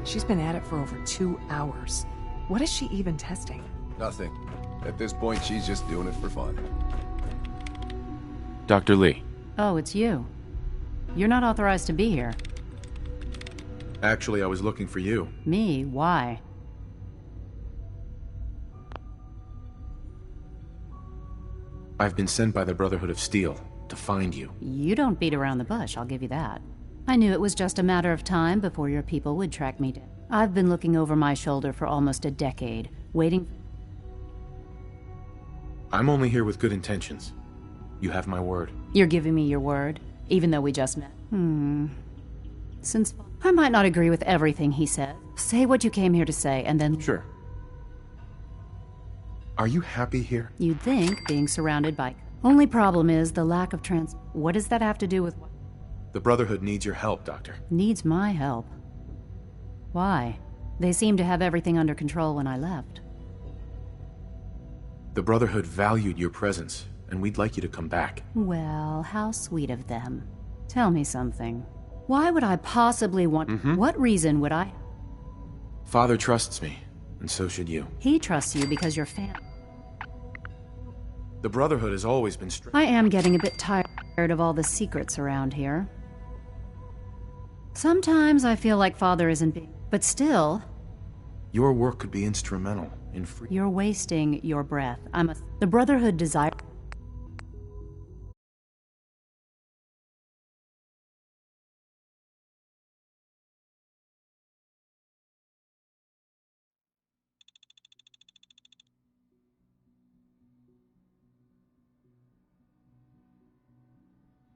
She's been at it for over 2 hours. What is she even testing? Nothing. At this point, she's just doing it for fun. Dr. Lee. Oh, it's you. You're not authorized to be here. Actually, I was looking for you. Me? Why? I've been sent by the Brotherhood of Steel to find you. You don't beat around the bush, I'll give you that. I knew it was just a matter of time before your people would track me down. I've been looking over my shoulder for almost a decade, waiting. I'm only here with good intentions. You have my word. You're giving me your word, even though we just met. Since I might not agree with everything he said, say what you came here to say, and then... Sure. Are you happy here? You'd think, being surrounded by... Only problem is the lack of trans... What does that have to do with... The Brotherhood needs your help, Doctor. Needs my help? Why? They seemed to have everything under control when I left. The Brotherhood valued your presence, and we'd like you to come back. Well, how sweet of them. Tell me something. Why would I possibly want... What reason would I... Father trusts me, and so should you. He trusts you because you're family. The Brotherhood has always been I am getting a bit tired of all the secrets around here. Sometimes I feel like Father isn't being... But still... Your work could be instrumental in free... You're wasting your breath. The Brotherhood desire...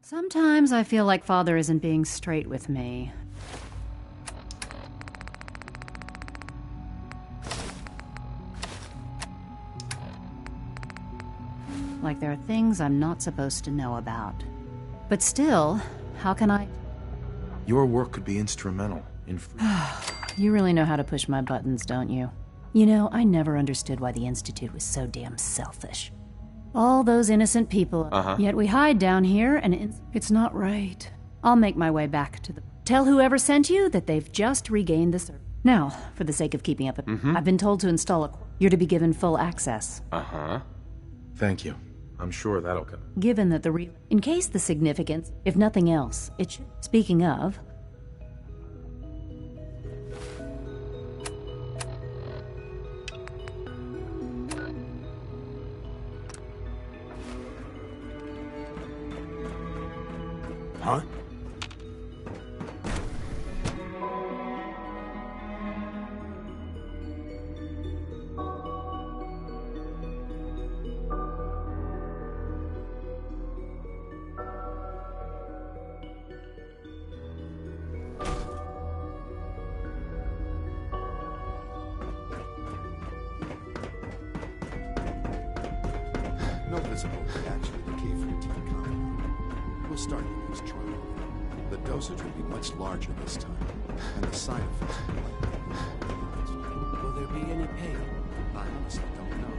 Sometimes I feel like Father isn't being straight with me. Like there are things I'm not supposed to know about. But still, how can I... Your work could be instrumental in free... You really know how to push my buttons, don't you? You know, I never understood why the Institute was so damn selfish. All those innocent people, yet we hide down here and it's not right. I'll make my way back to the... Tell whoever sent you that they've just regained the server. Now, for the sake of keeping up, I've been told to install a... You're to be given full access. Thank you. I'm sure that'll come. Given that the in case the significance, if nothing else, it should... Speaking of... Huh? No visible reaction to the K-14 compound. We'll start the next trial. The dosage will be much larger this time, and the side effects will be like... Will there be any pain? I honestly don't know.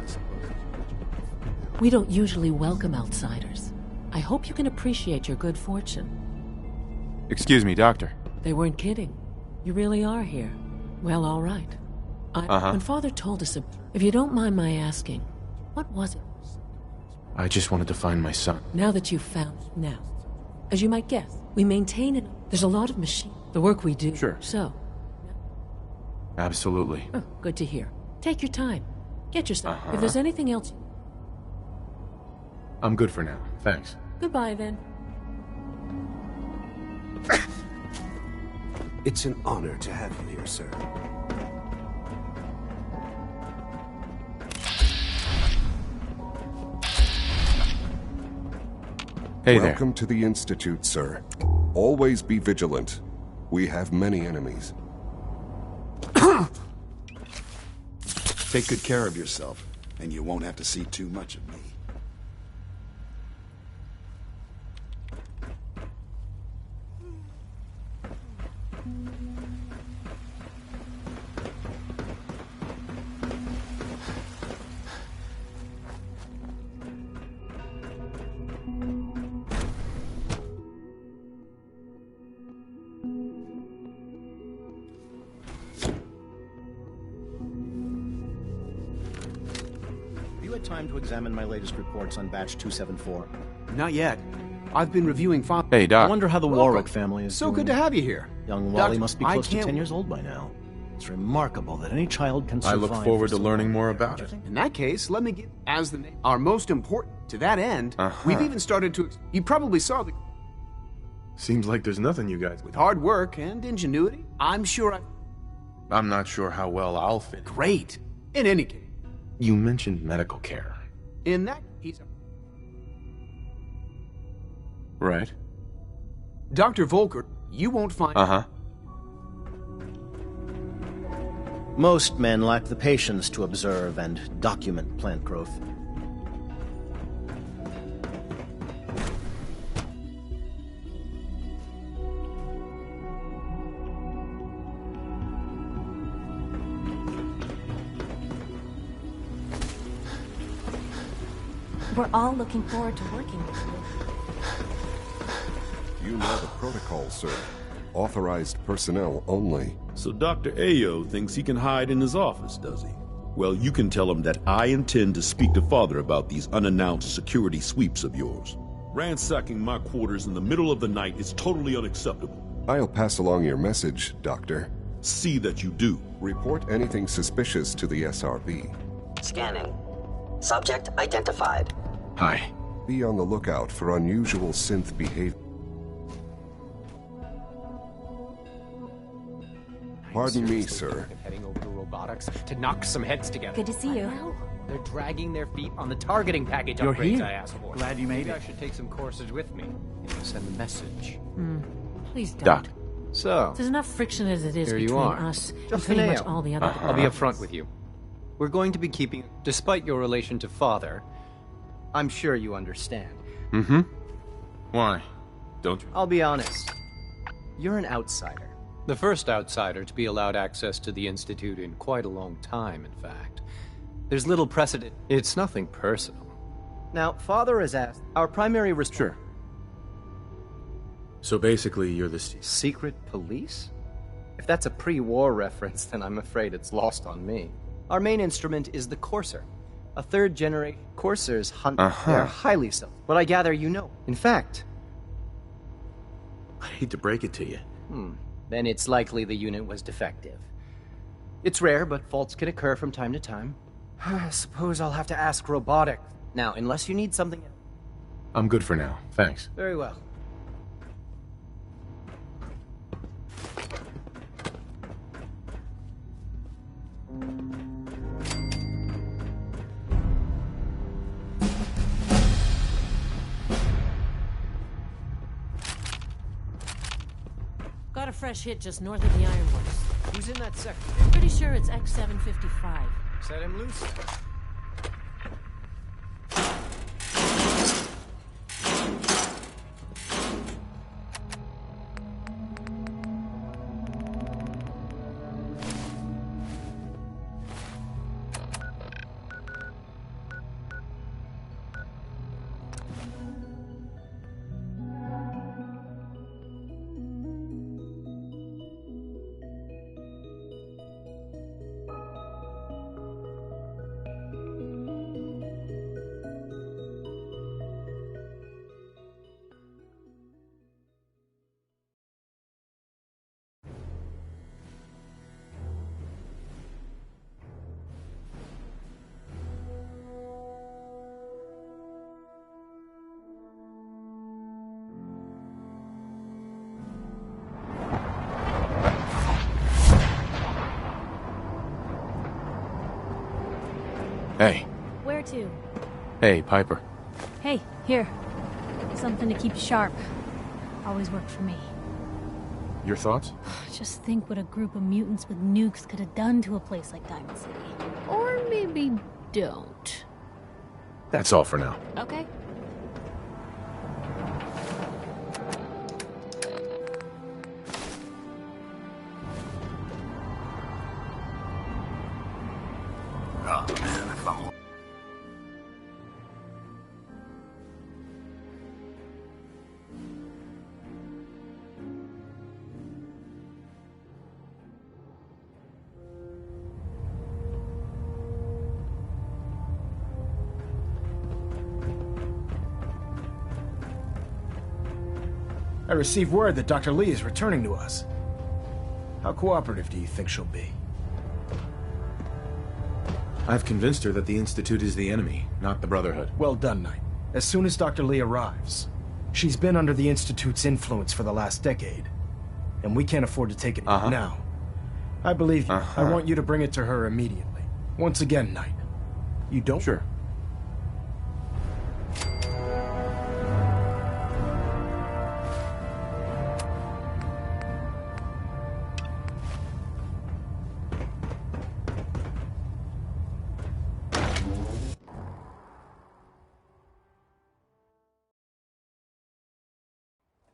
I suppose it's much... We don't usually welcome outsiders. I hope you can appreciate your good fortune. Excuse me, Doctor. They weren't kidding. You really are here. Well, all right. When Father told us, if you don't mind my asking, what was it? I just wanted to find my son. Now that you've found him, now, as you might guess, we maintain it. There's a lot of machine. The work we do. Sure. So. Absolutely. Oh, good to hear. Take your time. Get yourself. If there's anything else. I'm good for now. Thanks. Goodbye, then. It's an honor to have you here, sir. Hey there. Welcome to the Institute, sir. Always be vigilant. We have many enemies. Take good care of yourself, and you won't have to see too much of me. time to examine my latest reports on batch 274? Not yet. I've been reviewing Hey, I Doc. wonder how the Warwick family is So doing. good to have you here. Young Wally Doctor, must be I close to can't- 10 years old by now. It's remarkable that any child can I survive. look forward for to so learning long. more Don't about you it. think? In that case, let me get as the name. Our most important. To that end, we've even started to. You probably saw the. Seems like there's nothing you guys... With hard work and ingenuity, I'm sure I'm not sure how well I'll fit. great. In any case, You mentioned medical care. in that he's Right. Dr. Volker. You won't find. Uh-huh. Most men lack the patience to observe and document plant growth. We're all looking forward to working with you. You know the protocol, sir. Authorized personnel only. So Dr. Ayo thinks he can hide in his office, does he? Well, you can tell him that I intend to speak to Father about these unannounced security sweeps of yours. Ransacking my quarters in the middle of the night is totally unacceptable. I'll pass along your message, Doctor. See that you do. Report anything suspicious to the SRB. Scanning. Subject identified. Hi. Be on the lookout for unusual synth behavior. Pardon me, sir. Heading over to robotics to knock some heads together. Good to see you. They're dragging their feet on the targeting package You're upgrades here. I asked for. Glad you made Maybe it. I should take some courses with me. Send a message. Please don't. Doc. So, There's enough friction as it is Here you between are. us and Just pretty an much ale. all the other I'll be upfront with you. We're going to be keeping, despite your relation to Father, I'm sure you understand. Mm-hmm. Why? Don't you? I'll be honest. You're an outsider. The first outsider to be allowed access to the Institute in quite a long time, in fact. There's little precedent. It's nothing personal. Now, Father has asked our primary Sure. So basically, you're the... Secret police? If that's a pre-war reference, then I'm afraid it's lost on me. Our main instrument is the Courser. A third-generation Coursers hunt. They're highly self. But I gather you know. In fact... I hate to break it to you. Then it's likely the unit was defective. It's rare, but faults can occur from time to time. I suppose I'll have to ask robotics. Now, unless you need something... I'm good for now. Thanks. Very well. Got a fresh hit just north of the Ironworks. Who's in that sector? Pretty sure it's X755. Set him loose. Hey. Where to? Hey, Piper. Hey, here. Something to keep you sharp. Always worked for me. Your thoughts? Just think what a group of mutants with nukes could have done to a place like Diamond City. Or maybe don't. That's all for now. Okay. I received word that Dr. Lee is returning to us. How cooperative do you think she'll be? I've convinced her that the Institute is the enemy, not the Brotherhood. Well done, Knight. As soon as Dr. Lee arrives, she's been under the Institute's influence for the last decade, and we can't afford to take it now. I believe you. I want you to bring it to her immediately. Once again, Knight. You don't? Sure.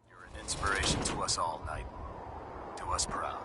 You're an inspiration to us all, Knight. Do us proud.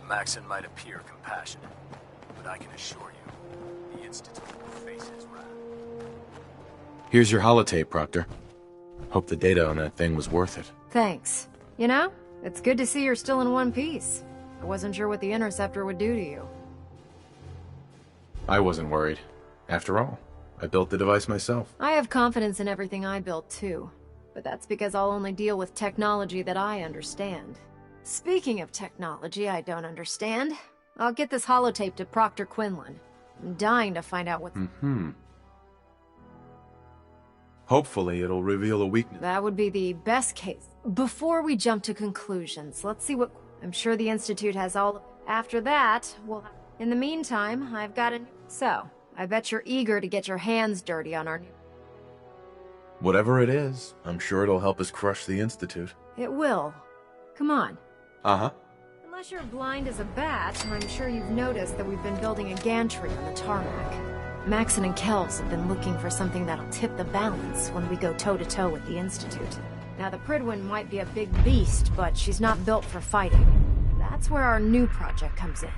Maxson might appear compassionate, but I can assure you, the Institute will face his wrath. Here's your holotape, Proctor. Hope the data on that thing was worth it. Thanks. You know, it's good to see you're still in one piece. I wasn't sure what the Interceptor would do to you. I wasn't worried. After all, I built the device myself. I have confidence in everything I built, too. But that's because I'll only deal with technology that I understand. Speaking of technology I don't understand, I'll get this holotape to Proctor Quinlan. I'm dying to find out what... Hopefully it'll reveal a weakness. That would be the best case. Before we jump to conclusions, let's see what... I'm sure the Institute has all... After that, we'll... In the meantime, I've got a... So, I bet you're eager to get your hands dirty on our new... Whatever it is, I'm sure it'll help us crush the Institute. It will. Come on. Uh-huh. Unless you're blind as a bat, I'm sure you've noticed that we've been building a gantry on the tarmac. Maxson and Kells have been looking for something that'll tip the balance when we go toe-to-toe with the Institute. Now, the Prydwen might be a big beast, but she's not built for fighting. That's where our new project comes in.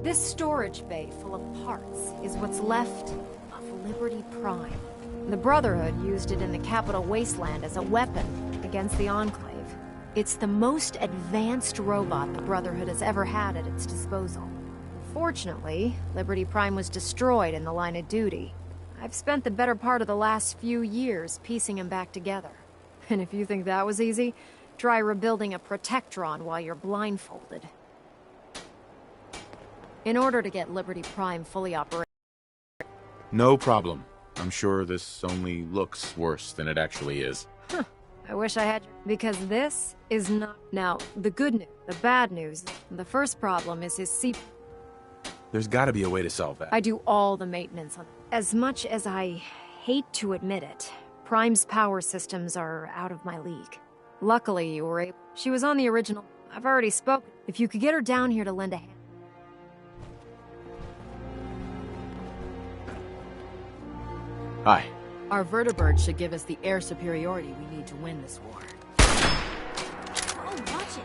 This storage bay full of parts is what's left of Liberty Prime. The Brotherhood used it in the Capital Wasteland as a weapon against the Enclave. It's the most advanced robot the Brotherhood has ever had at its disposal. Fortunately, Liberty Prime was destroyed in the line of duty. I've spent the better part of the last few years piecing him back together. And if you think that was easy, try rebuilding a Protectron while you're blindfolded. In order to get Liberty Prime fully operational... No problem. I'm sure this only looks worse than it actually is. Huh. I wish I had... Because this is not... Now, the good news, the bad news, the first problem is his C... There's gotta be a way to solve that. I do all the maintenance on... As much as I hate to admit it, Prime's power systems are out of my league. Luckily, you were able... She was on the original... I've already spoken. If you could get her down here to lend a hand... Hi. Our vertibird should give us the air superiority we need to win this war. Oh, watch it.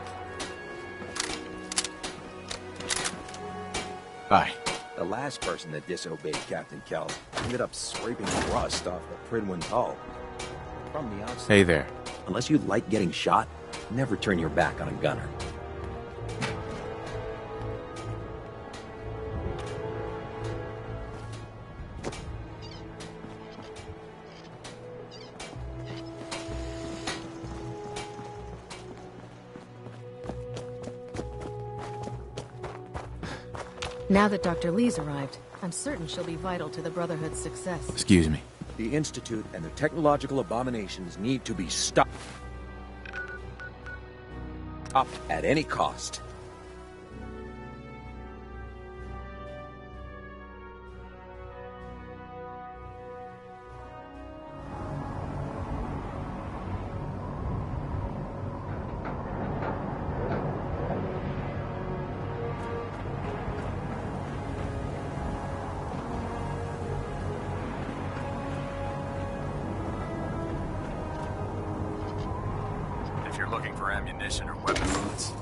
Hi. The last person that disobeyed Captain Kells ended up scraping rust off the Prydwen's hull. From the outside. Hey there. Unless you like getting shot, never turn your back on a gunner. Now that Dr. Lee's arrived, I'm certain she'll be vital to the Brotherhood's success. Excuse me. The Institute and their technological abominations need to be stopped. At any cost. If you're looking for ammunition or weapon bullets.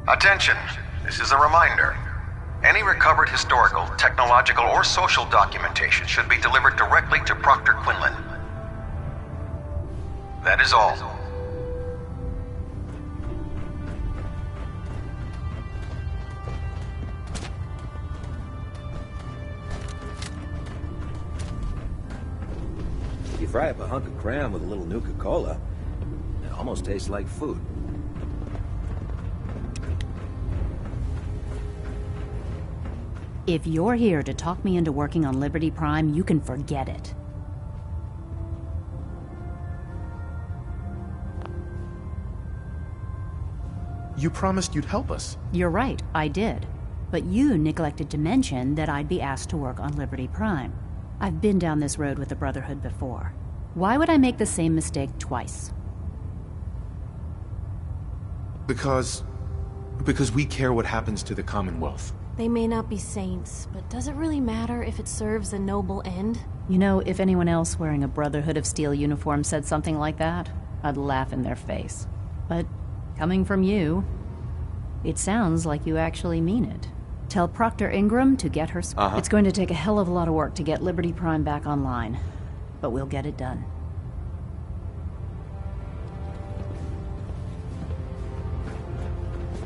Attention, this is a reminder. Any recovered historical, technological, or social documentation should be delivered directly to Proctor Quinlan. That is all. You fry up a hunk of cram with a little Nuka-Cola, it almost tastes like food. If you're here to talk me into working on Liberty Prime, you can forget it. You promised you'd help us. You're right, I did. But you neglected to mention that I'd be asked to work on Liberty Prime. I've been down this road with the Brotherhood before. Why would I make the same mistake twice? Because we care what happens to the Commonwealth. They may not be saints, but does it really matter if it serves a noble end? You know, if anyone else wearing a Brotherhood of Steel uniform said something like that, I'd laugh in their face. But coming from you, it sounds like you actually mean it. Tell Proctor Ingram to get her... It's going to take a hell of a lot of work to get Liberty Prime back online, but we'll get it done.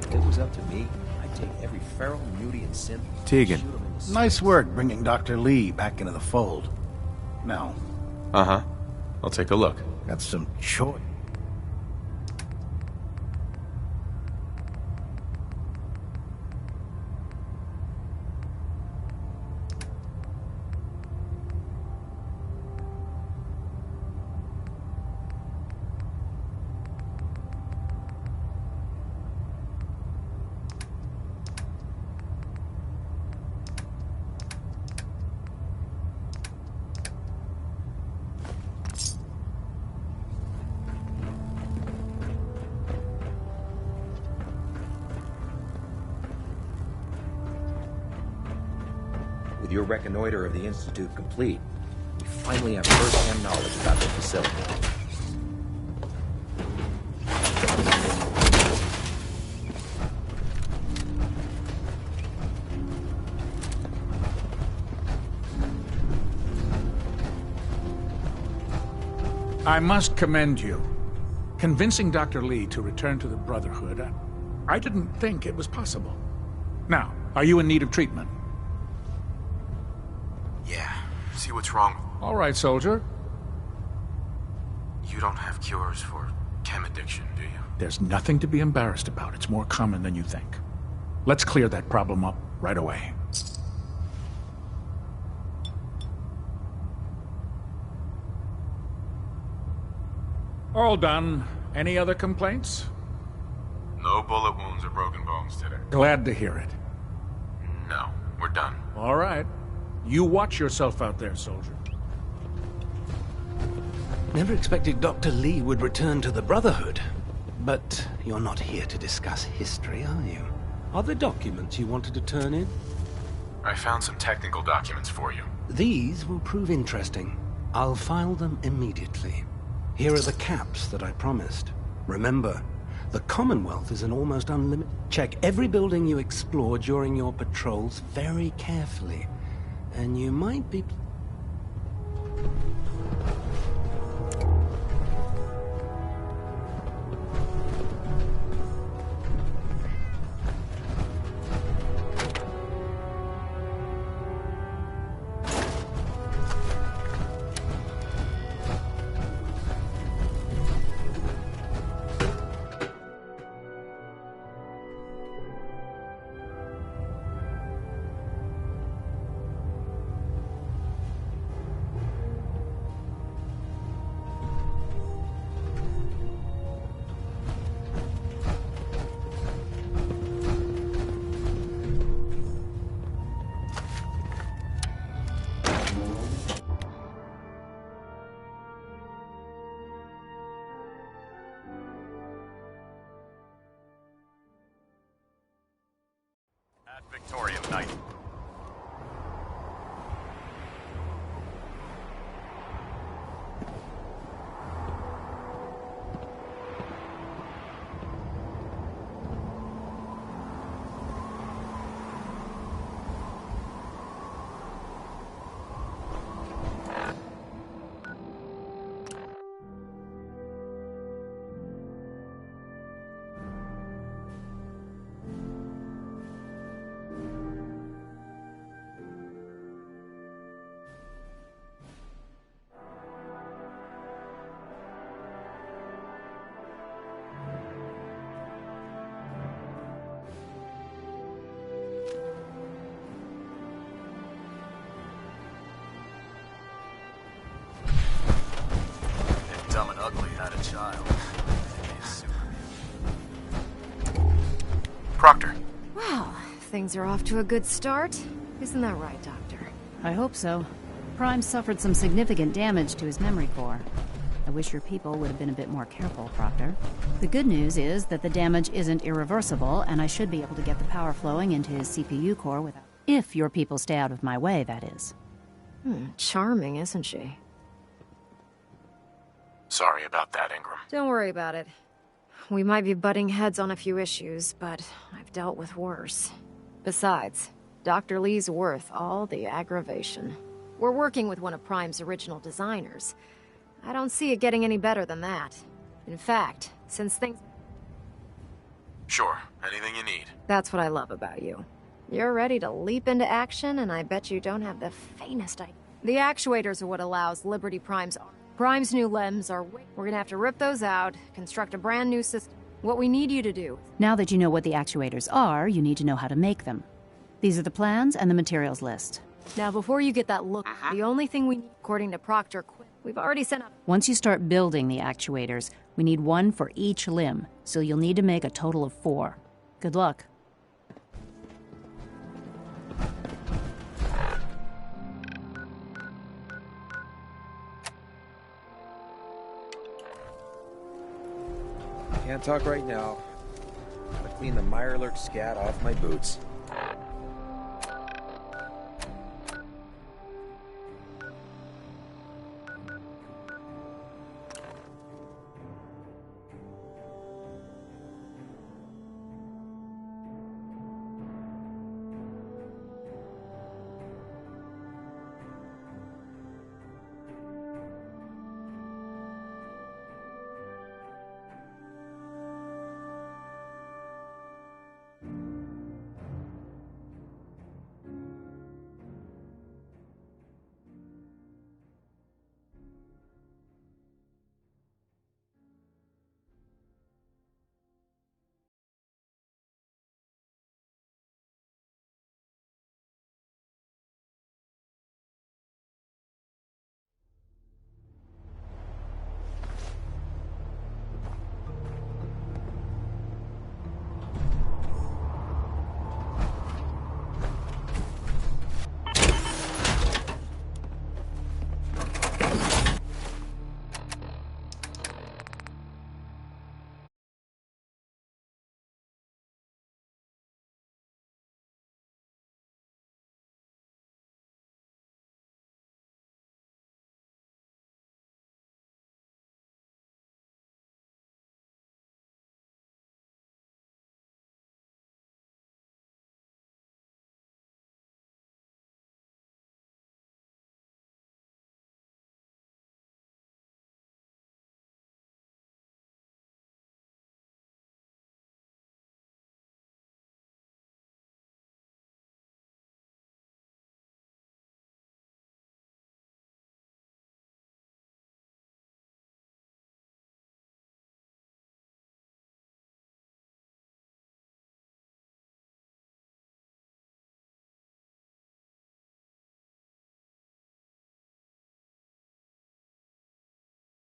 If it was up to me, I'd take every feral, muty, and synth... Tegan. Nice work bringing Dr. Lee back into the fold. Now... I'll take a look. Got some choice. With your reconnoiter of the Institute complete, we finally have first-hand knowledge about the facility. I must commend you. Convincing Dr. Lee to return to the Brotherhood, I didn't think it was possible. Now, are you in need of treatment? Yeah. See what's wrong. All right, soldier. You don't have cures for chem addiction, do you? There's nothing to be embarrassed about. It's more common than you think. Let's clear that problem up right away. All done. Any other complaints? No bullet wounds or broken bones today. Glad to hear it. No, we're done. All right. You watch yourself out there, soldier. Never expected Dr. Lee would return to the Brotherhood. But you're not here to discuss history, are you? Are there documents you wanted to turn in? I found some technical documents for you. These will prove interesting. I'll file them immediately. Here are the caps that I promised. Remember, The Commonwealth is an almost unlimited... Check every building you explore during your patrols very carefully. And you might be... Victorium Knight. Dumb and Ugly had a child. Proctor. Wow, things are off to a good start. Isn't that right, Doctor? I hope so. Prime suffered some significant damage to his memory core. I wish your people would have been a bit more careful, Proctor. The good news is that the damage isn't irreversible, and I should be able to get the power flowing into his CPU core without... If your people stay out of my way, that is. Charming, isn't she? Sorry about that, Ingram. Don't worry about it. We might be butting heads on a few issues, but I've dealt with worse. Besides, Dr. Lee's worth all the aggravation. We're working with one of Prime's original designers. I don't see it getting any better than that. In fact, since things... Sure, anything you need. That's what I love about you. You're ready to leap into action, and I bet you don't have the faintest idea. The actuators are what allows Liberty Prime's new LEMs are... We're gonna have to rip those out, construct a brand new system. What we need you to do... Now that you know what the actuators are, you need to know how to make them. These are the plans and the materials list. Now, before you get that look, the only thing we need, according to Proctor, we've already sent out... Once you start building the actuators, we need one for each limb, so you'll need to make a total of 4. Good luck. Can't talk right now. Gotta clean the Mirelurk scat off my boots.